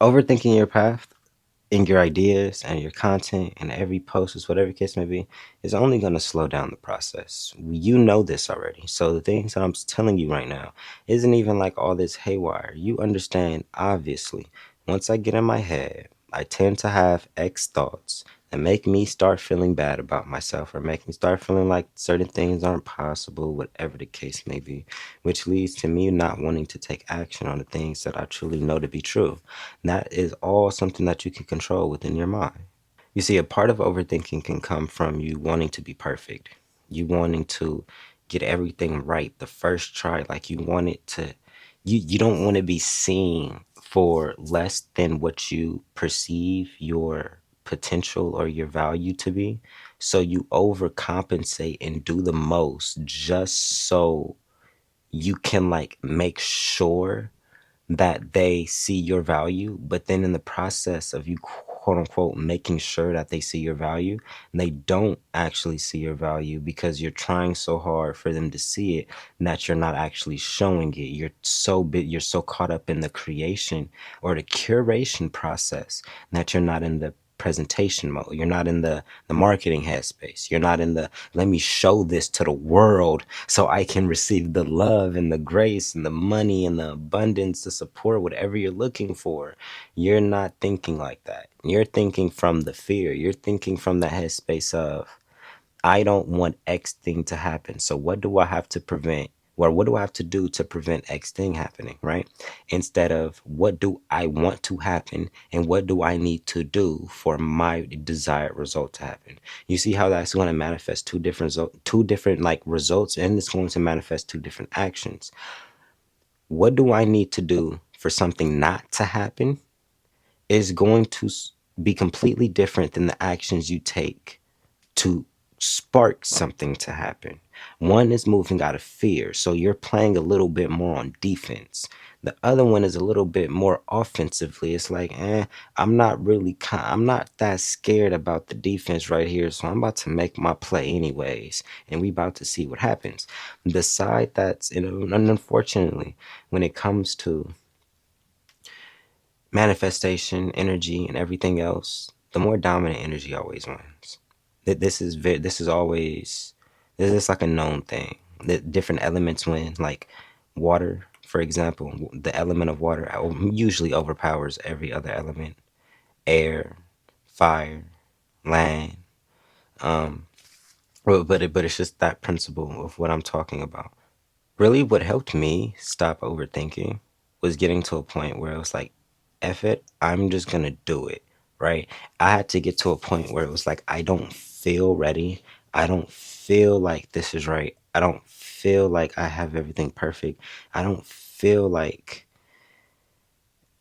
Overthinking your path in your ideas and your content and every post is whatever case may be is only going to slow down the process. You know this already. So the things that I'm telling you right now isn't even like all this haywire. You understand, obviously, once I get in my head, I tend to have X thoughts that make me start feeling bad about myself or make me start feeling like certain things aren't possible, whatever the case may be, which leads to me not wanting to take action on the things that I truly know to be true. That is all something that you can control within your mind. You see, a part of overthinking can come from you wanting to be perfect, you wanting to get everything right the first try. Like you want it to, you don't want to be seen for less than what you perceive your potential or your value to be. So you overcompensate and do the most just so you can like make sure that they see your value, but then in the process of you quote unquote making sure that they see your value, they don't actually see your value because you're trying so hard for them to see it that you're not actually showing it. You're so caught up in the creation or the curation process that you're not in the presentation mode. You're not in the marketing headspace. You're not in the let me show this to the world so I can receive the love and the grace and the money and the abundance, the support, whatever you're looking for. You're not thinking like that. You're thinking from the fear. You're thinking from the headspace of I don't want X thing to happen. So what do I have to prevent? Or what do I have to do to prevent X thing happening, right? Instead of what do I want to happen and what do I need to do for my desired result to happen? You see how that's going to manifest two different like results, and it's going to manifest two different actions. What do I need to do for something not to happen is going to be completely different than the actions you take to spark something to happen. One is moving out of fear, so you're playing a little bit more on defense. The other one is a little bit more offensively. It's like, I'm not that scared about the defense right here, so I'm about to make my play anyways, and we about to see what happens. The side that's, and unfortunately, when it comes to manifestation, energy, and everything else, the more dominant energy always wins. This is always this is like a known thing. That different elements win. Like water, for example, the element of water usually overpowers every other element. Air, fire, land. Um, but it's just that principle of what I'm talking about. Really, what helped me stop overthinking was getting to a point where it was like, F it, I'm just gonna do it, right? I had to get to a point where it was like, I don't feel ready. I don't feel like this is right. I don't feel like I have everything perfect. I don't feel like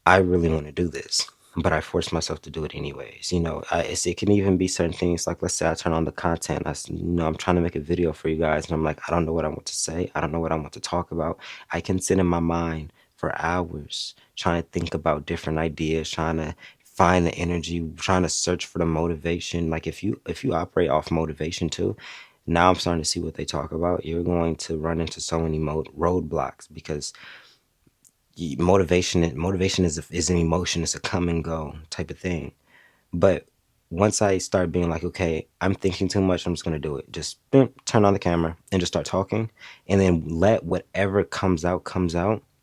I really want to do this, but I force myself to do it anyways. It can even be certain things like, let's say I turn on the content. I'm trying to make a video for you guys, and I'm like, I don't know what I want to say. I don't know what I want to talk about. I can sit in my mind for hours trying to think about different ideas, trying to find the energy, trying to search for the motivation. Like if you operate off motivation too, now I'm starting to see what they talk about. You're going to run into so many roadblocks because motivation is an emotion. It's a come and go type of thing. But once I start being like, okay, I'm thinking too much, I'm just gonna do it. Just turn on the camera and just start talking, and then let whatever comes out.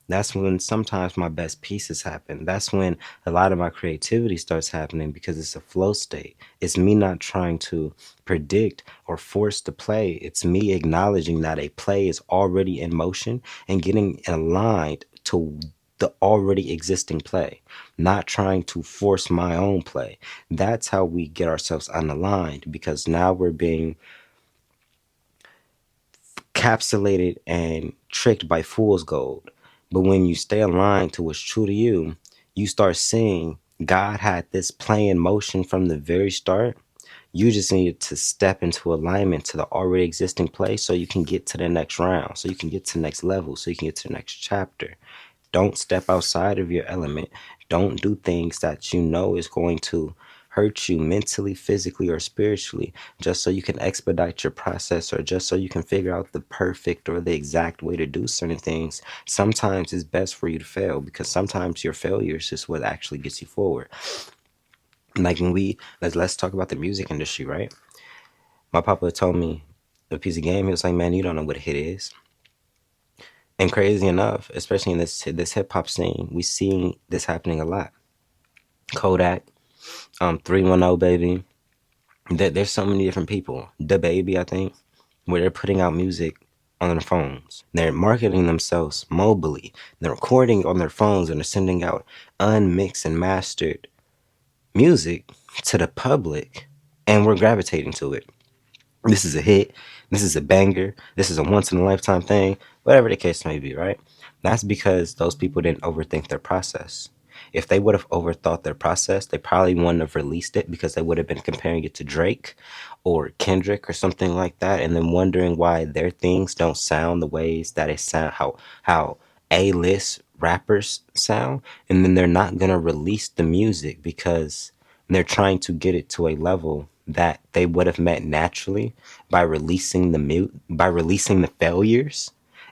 That's when sometimes my best pieces happen. That's when a lot of my creativity starts happening because it's a flow state. It's me not trying to predict or force the play. It's me acknowledging that a play is already in motion and getting aligned to the already existing play, not trying to force my own play. That's how we get ourselves unaligned because now we're being capsulated and tricked by fool's gold. But when you stay aligned to what's true to you, you start seeing God had this play in motion from the very start. You just need to step into alignment to the already existing play so you can get to the next round, so you can get to the next level, so you can get to the next chapter. Don't step outside of your element. Don't do things that you know is going to hurt you mentally, physically, or spiritually, just so you can expedite your process or just so you can figure out the perfect or the exact way to do certain things, sometimes it's best for you to fail because sometimes your failures is what actually gets you forward. Like when let's talk about the music industry, right? My papa told me a piece of game. He was like, "Man, you don't know what a hit is." And crazy enough, especially in this hip hop scene, we see this happening a lot. Kodak, 310 baby. There's so many different people. The baby, I think, where they're putting out music on their phones. They're marketing themselves mobily. They're recording on their phones and they're sending out unmixed and mastered music to the public, and we're gravitating to it. This is a hit. This is a banger. This is a once in a lifetime thing. Whatever the case may be, right? That's because those people didn't overthink their process. If they would have overthought their process, they probably wouldn't have released it because they would have been comparing it to Drake or Kendrick or something like that, and then wondering why their things don't sound the ways that it sound, how A-list rappers sound, and then they're not gonna release the music because they're trying to get it to a level that they would have met naturally by releasing by releasing the failures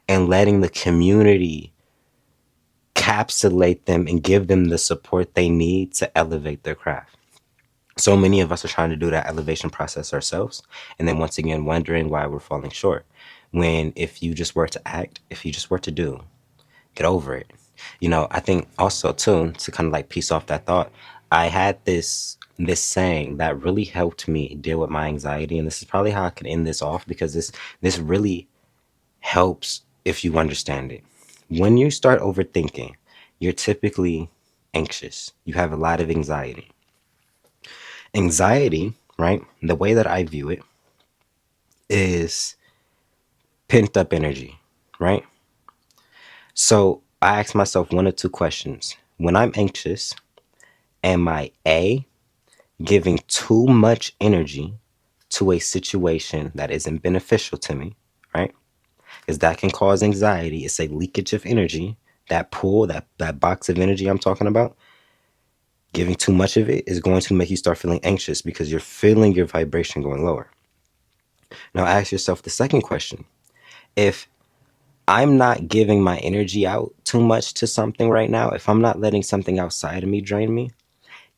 and letting the community capsulate them and give them the support they need to elevate their craft. So many of us are trying to do that elevation process ourselves, and then once again wondering why we're falling short. When if you just were to act, if you just were to do, get over it. I think also too, to kind of like piece off that thought, I had this saying that really helped me deal with my anxiety, and this is probably how I can end this off because this really helps if you understand it. When you start overthinking, you're typically anxious. You have a lot of anxiety. Anxiety, right? The way that I view it is pent up energy, right? So I ask myself one or two questions. When I'm anxious, am I A, giving too much energy to a situation that isn't beneficial to me, right? Because that can cause anxiety. It's a leakage of energy. That pool, that box of energy I'm talking about, giving too much of it is going to make you start feeling anxious because you're feeling your vibration going lower. Now ask yourself the second question. If I'm not giving my energy out too much to something right now, if I'm not letting something outside of me drain me,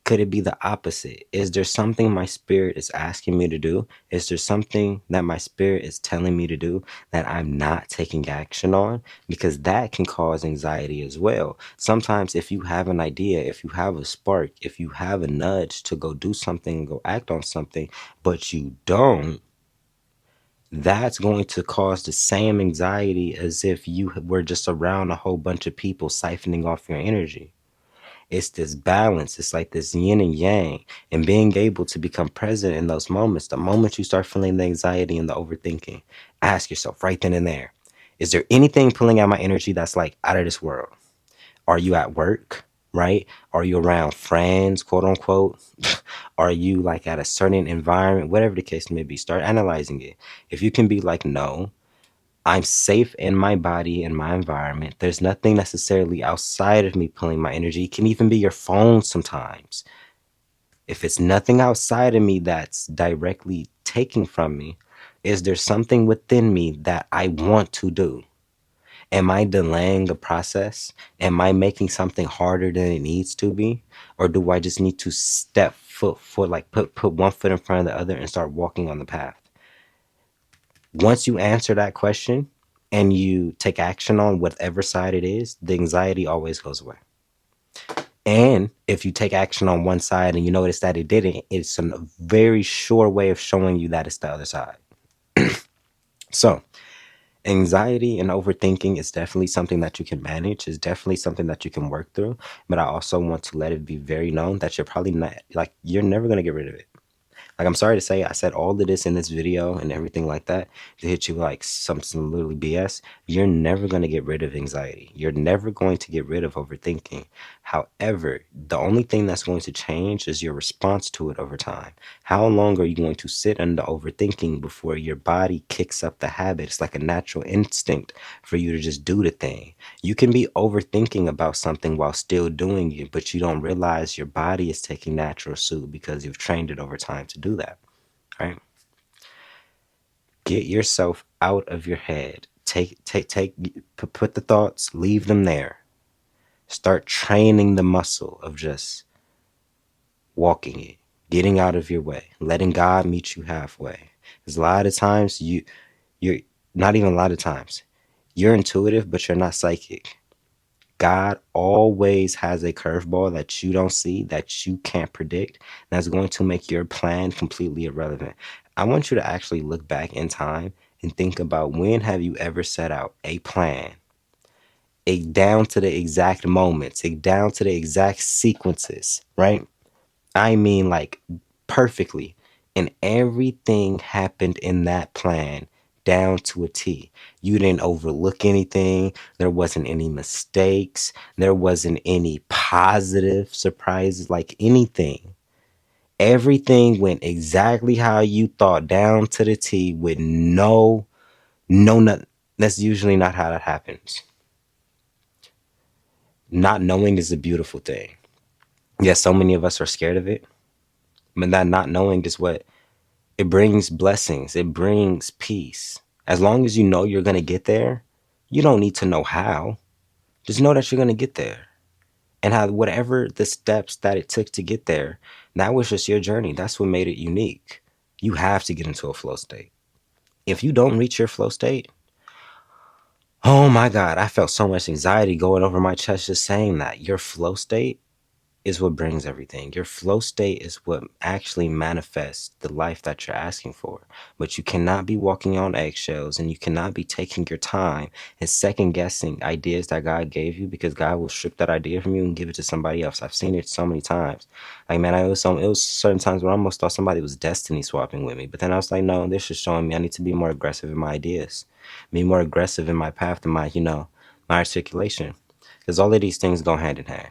could it be the opposite? Is there something my spirit is asking me to do? Is there something that my spirit is telling me to do that I'm not taking action on? Because that can cause anxiety as well. Sometimes, if you have an idea, if you have a spark, if you have a nudge to go do something, go act on something, but you don't, that's going to cause the same anxiety as if you were just around a whole bunch of people siphoning off your energy. It's this balance. It's like this yin and yang, and being able to become present in those moments. The moment you start feeling the anxiety and the overthinking, ask yourself right then and there, is there anything pulling out my energy that's like out of this world? Are you at work? Right? Are you around friends, quote unquote? Are you like at a certain environment? Whatever the case may be, start analyzing it. If you can be like, no, I'm safe in my body and my environment. There's nothing necessarily outside of me pulling my energy. It can even be your phone sometimes. If it's nothing outside of me that's directly taking from me, is there something within me that I want to do? Am I delaying the process? Am I making something harder than it needs to be? Or do I just need to step foot like put one foot in front of the other and start walking on the path? Once you answer that question and you take action on whatever side it is, the anxiety always goes away. And if you take action on one side and you notice that it didn't, it's a very sure way of showing you that it's the other side. So, anxiety and overthinking is definitely something that you can manage, is definitely something that you can work through. But I also want to let it be very known that you're probably not, like, you're never going to get rid of it. Like, I'm sorry to say, I said all of this in this video and everything like that to hit you like something literally BS. You're never going to get rid of anxiety. You're never going to get rid of overthinking. However, the only thing that's going to change is your response to it over time. How long are you going to sit under overthinking before your body kicks up the habit? It's like a natural instinct for you to just do the thing. You can be overthinking about something while still doing it, but you don't realize your body is taking natural suit because you've trained it over time to do that, right? Get yourself out of your head. Put the thoughts, leave them there. Start training the muscle of just walking it, getting out of your way, letting God meet you halfway. Because a lot of times you're not even a lot of times, you're intuitive, but you're not psychic. God always has a curveball that you don't see, that you can't predict, that's going to make your plan completely irrelevant. I want you to actually look back in time and think about, when have you ever set out a plan, a down to the exact moments, a down to the exact sequences, right? I mean, like, perfectly. And everything happened in that plan down to a T. You didn't overlook anything. There wasn't any mistakes. There wasn't any positive surprises, like anything. Everything went exactly how you thought, down to the T, with nothing. That's usually not how that happens. Not knowing is a beautiful thing. Yes, so many of us are scared of it, but that not knowing is what it brings blessings. It brings peace. As long as you know you're going to get there, you don't need to know how. Just know that you're going to get there. And how, whatever the steps that it took to get there, that was just your journey. That's what made it unique. You have to get into a flow state. If you don't reach your flow state, oh my God, I felt so much anxiety going over my chest just saying that. Your flow state is what brings everything. Your flow state is what actually manifests the life that you're asking for. But you cannot be walking on eggshells, and you cannot be taking your time and second guessing ideas that God gave you, because God will strip that idea from you and give it to somebody else. I've seen it so many times. Like, man, it was certain times where I almost thought somebody was destiny swapping with me. But then I was like, no, this is showing me I need to be more aggressive in my ideas, be more aggressive in my path, and my articulation. Because all of these things go hand in hand,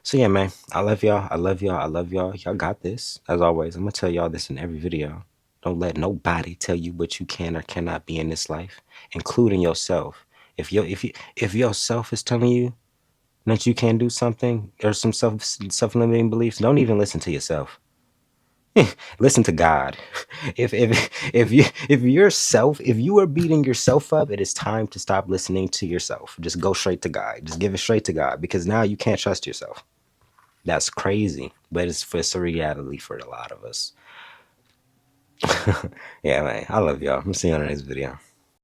so yeah, man, I love y'all. I love y'all. I love y'all. Y'all got this. As always, I'm gonna tell y'all this in every video. Don't let nobody tell you what you can or cannot be in this life, including yourself. If yourself is telling you that you can't do something, or some self-limiting beliefs, don't even listen to yourself. Listen to God. If you are beating yourself up, it is time to stop listening to yourself. Just go straight to God. Just give it straight to God, because now you can't trust yourself. That's crazy, but it's a reality for a lot of us. Yeah, man. I love y'all. I'm see you on the next video.